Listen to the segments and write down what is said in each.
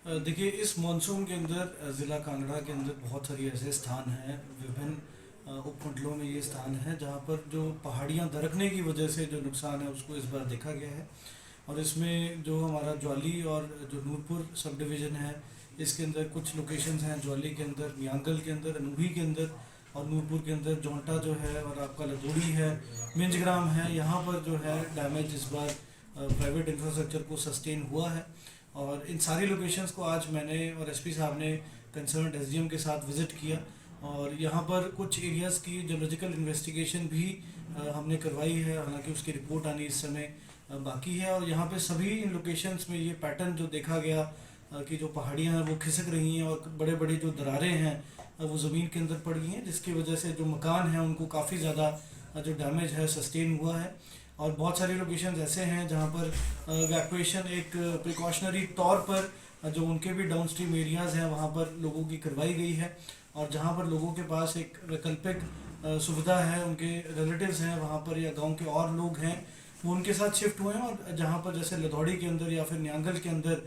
देखिए, इस मानसून के अंदर ज़िला कांगड़ा के अंदर बहुत सारी ऐसे स्थान हैं, विभिन्न उपमंडलों में ये स्थान है जहाँ पर जो पहाड़ियाँ दरकने की वजह से जो नुकसान है उसको इस बार देखा गया है। और इसमें जो हमारा ज्वाली और जो नूरपुर सब डिवीज़न है, इसके अंदर कुछ लोकेशंस हैं। ज्वाली के अंदर, मियांगल के अंदर, अनूही के अंदर और नूरपुर के अंदर जोंटा जो है, और आपका लदोड़ी है, मिंजग्राम है। यहाँ पर जो है डैमेज इस बार प्राइवेट इंफ्रास्ट्रक्चर को सस्टेन हुआ है। और इन सारी लोकेशंस को आज मैंने और एसपी साहब ने कंसर्न एसडीएम के साथ विज़िट किया। और यहाँ पर कुछ एरियाज़ की जोलॉजिकल इन्वेस्टिगेशन भी हमने करवाई है, हालांकि उसकी रिपोर्ट आनी इस समय बाकी है। और यहाँ पे सभी इन लोकेशंस में ये पैटर्न जो देखा गया कि जो पहाड़ियाँ हैं वो खिसक रही हैं और बड़े बड़े जो दरारें हैं वो ज़मीन के अंदर पड़ गई हैं, जिसकी वजह से जो मकान हैं उनको काफ़ी ज़्यादा जो डैमेज है सस्टेन हुआ है। और बहुत सारी लोकेशंस ऐसे हैं जहाँ पर वैक्यूएशन एक प्रिकॉशनरी तौर पर जो उनके भी डाउन स्ट्रीम एरियाज़ हैं वहाँ पर लोगों की करवाई गई है। और जहाँ पर लोगों के पास एक वैकल्पिक सुविधा है, उनके रिलेटिव्स हैं वहाँ पर या गांव के और लोग हैं, वो उनके साथ शिफ्ट हुए हैं। और जहाँ पर जैसे लधौड़ी के अंदर या फिर न्यांगल के अंदर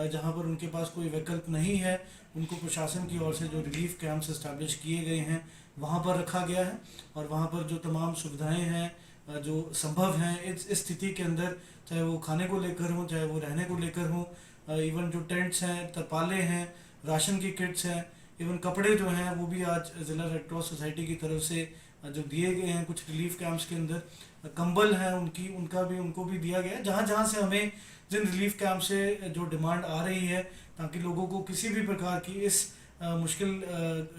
जहाँ पर उनके पास कोई विकल्प नहीं है, उनको प्रशासन की ओर से जो रिलीफ कैंप्स इस्टेब्लिश किए गए हैं वहाँ पर रखा गया है। और वहाँ पर जो तमाम सुविधाएं हैं जो संभव हैं इस स्थिति के अंदर, चाहे वो खाने को लेकर हो, चाहे वो रहने को लेकर हो, इवन जो टेंट्स हैं, तरपाले हैं, राशन की किट्स हैं, इवन कपड़े जो हैं वो भी आज ज़िला रेड क्रॉस सोसाइटी की तरफ से जो दिए गए हैं कुछ रिलीफ कैंप्स के अंदर। कंबल हैं उनको भी दिया गया है, जहाँ जहाँ से हमें जिन रिलीफ कैंप से जो डिमांड आ रही है, ताकि लोगों को किसी भी प्रकार की इस मुश्किल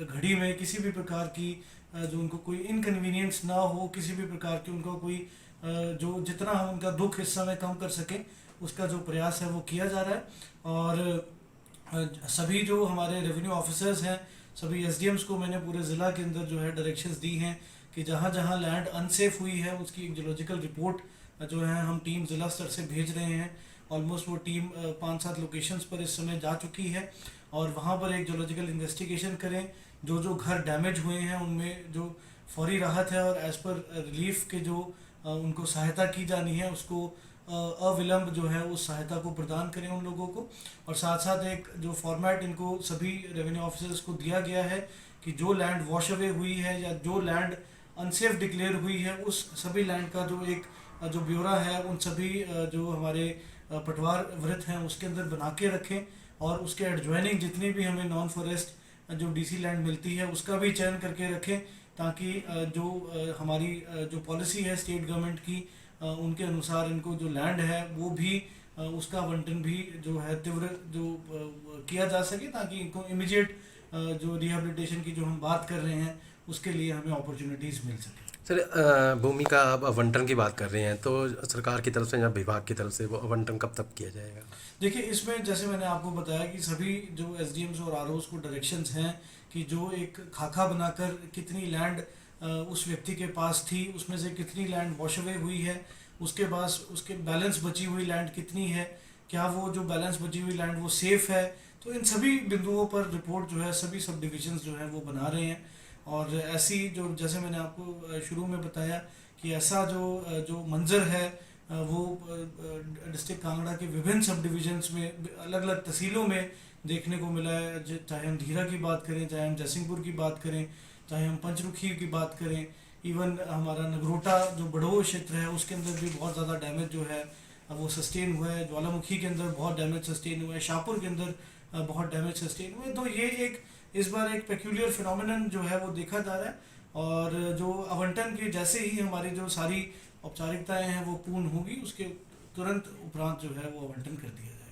घड़ी में किसी भी प्रकार की जो उनको कोई इनकन्वीनियंस ना हो, किसी भी प्रकार की उनको कोई जो जितना हम उनका दुख इस समय कम कर सकें उसका जो प्रयास है वो किया जा रहा है। और सभी जो हमारे रेवेन्यू ऑफिसर्स हैं, सभी एसडीएम्स को मैंने पूरे ज़िला के अंदर जो है डायरेक्शंस दी हैं कि जहाँ जहाँ लैंड अनसेफ हुई है उसकी एक जियोलॉजिकल रिपोर्ट जो है हम टीम ज़िला स्तर से भेज रहे हैं। ऑलमोस्ट वो टीम 5-7 लोकेशंस पर इस समय जा चुकी है और वहाँ पर एक जियोलॉजिकल इन्वेस्टिगेशन करें। जो जो घर डैमेज हुए हैं उनमें जो फौरी राहत है और एज़ पर रिलीफ के जो उनको सहायता की जानी है उसको अविलंब जो है उस सहायता को प्रदान करें उन लोगों को। और साथ साथ एक जो फॉर्मेट इनको सभी रेवेन्यू ऑफिसर्स को दिया गया है कि जो लैंड वॉश अवे हुई है या जो लैंड अनसेफ डिक्लेयर हुई है उस सभी लैंड का जो एक जो ब्यौरा है उन सभी जो हमारे पटवार वृत्त हैं उसके अंदर बना के रखें। और उसके एडजॉइनिंग जितनी भी हमें नॉन फॉरेस्ट जो डीसी लैंड मिलती है उसका भी चयन करके रखें, ताकि जो हमारी जो पॉलिसी है स्टेट गवर्नमेंट की उनके अनुसार इनको जो लैंड है वो भी उसका आवंटन भी जो है तीव्र जो किया जा सके, ताकि इनको इमीडिएट जो रिहेबिलिटेशन की जो हम बात कर रहे हैं उसके लिए हमें अपॉर्चुनिटीज़ मिल सके। सर, भूमि का आप आवंटन की बात कर रहे हैं तो सरकार की तरफ से या विभाग की तरफ से वो आवंटन कब तक किया जाएगा? देखिए, इसमें जैसे मैंने आपको बताया कि सभी जो एसडीएम्स और आरओस को डायरेक्शंस हैं कि जो एक खाका बनाकर कितनी लैंड उस व्यक्ति के पास थी, उसमें से कितनी लैंड वॉश अवे हुई है, उसके पास उसके बैलेंस बची हुई लैंड कितनी है, क्या वो जो बैलेंस बची हुई लैंड वो सेफ़ है। तो इन सभी बिंदुओं पर रिपोर्ट जो है सभी सब डिविजन्स जो हैं वो बना रहे हैं। और ऐसी जो जैसे मैंने आपको शुरू में बताया कि ऐसा जो मंजर है वो डिस्ट्रिक्ट कांगड़ा के विभिन्न सब डिविजन्स में अलग अलग तहसीलों में देखने को मिला है। चाहे हम धीरा की बात करें, चाहे हम जयसिंहपुर की बात करें, चाहे हम पंचरुखी की बात करें, इवन हमारा नगरोटा जो बड़ोह क्षेत्र है उसके अंदर भी बहुत ज़्यादा डैमेज जो है वो सस्टेन हुआ है। ज्वालामुखी के अंदर बहुत डैमेज सस्टेन हुआ है, शाहपुर के अंदर बहुत डैमेज सस्टेन हुआ है। तो ये एक इस बार एक पेक्यूलियर फिनोमिनन जो है वो देखा जा रहा है। और जो आवंटन की जैसे ही हमारी जो सारी औपचारिकताएं हैं वो पूर्ण होगी उसके तुरंत उपरांत जो है वो आवंटन कर दिया जाएगा।